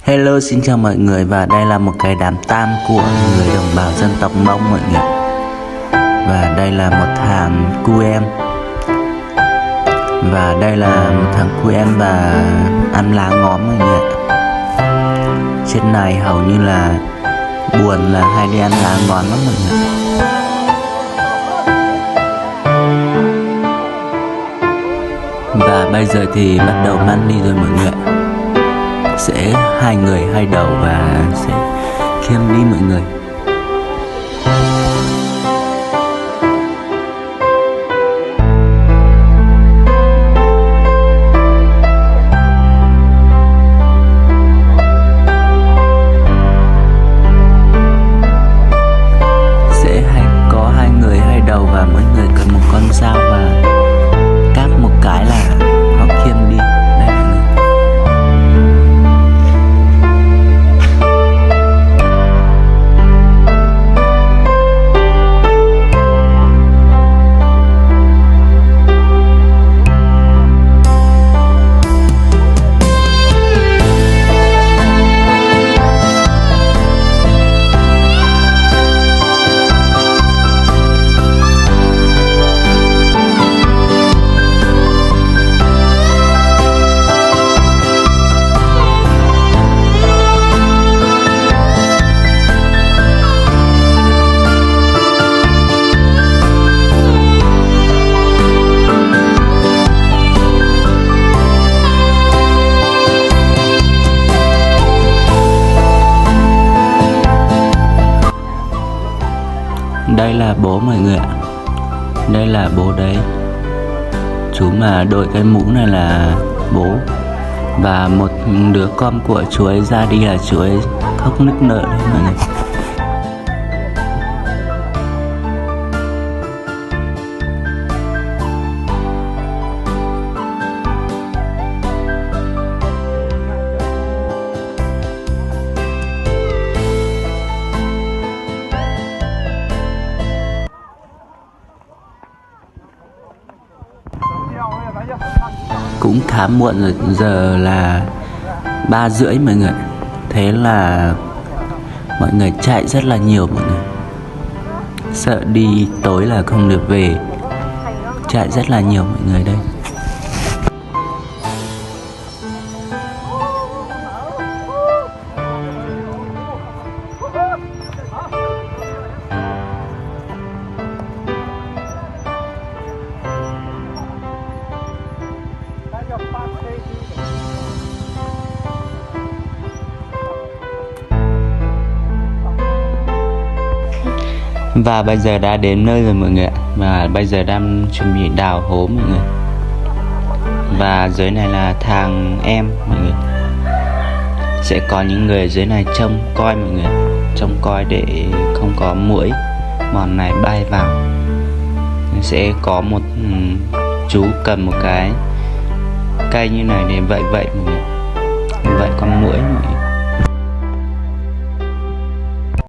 Hello, xin chào mọi người, và đây là một cái đám tang của người đồng bào dân tộc Mông mọi người. Và đây là một thằng cu em. Và đây là một thằng cu em và ăn lá ngón mọi người. Trên này hầu như là buồn là hay đi ăn lá ngón lắm mọi người. Và bây giờ thì bắt đầu mang đi rồi mọi người. Sẽ hai người hai đầu và sẽ khiêng đi mọi người. Sẽ có hai người hai đầu và mỗi người cầm một con dao và cắt một cái là họ khiêng đi. Đây mọi người. Đây là bố mọi người ạ. Đây là bố đấy. Chú mà đội cái mũ này là bố. Và một đứa con của chú ấy ra đi là chú ấy khóc nức nở đấy mọi người. Cũng khá muộn rồi, giờ là 3:30 mọi người. Thế là mọi người chạy rất là nhiều mọi người. Sợ đi tối là không được về. Chạy rất là nhiều mọi người đây. Và bây giờ đã đến nơi rồi mọi người ạ. Và bây giờ đang chuẩn bị đào hố mọi người. Và dưới này là thằng em mọi người. Sẽ có những người dưới này trông coi mọi người. Trông coi để không có muỗi mòn này bay vào. Sẽ có một chú cầm một cái cây như này để vậy mọi người. Vậy con muỗi mọi người.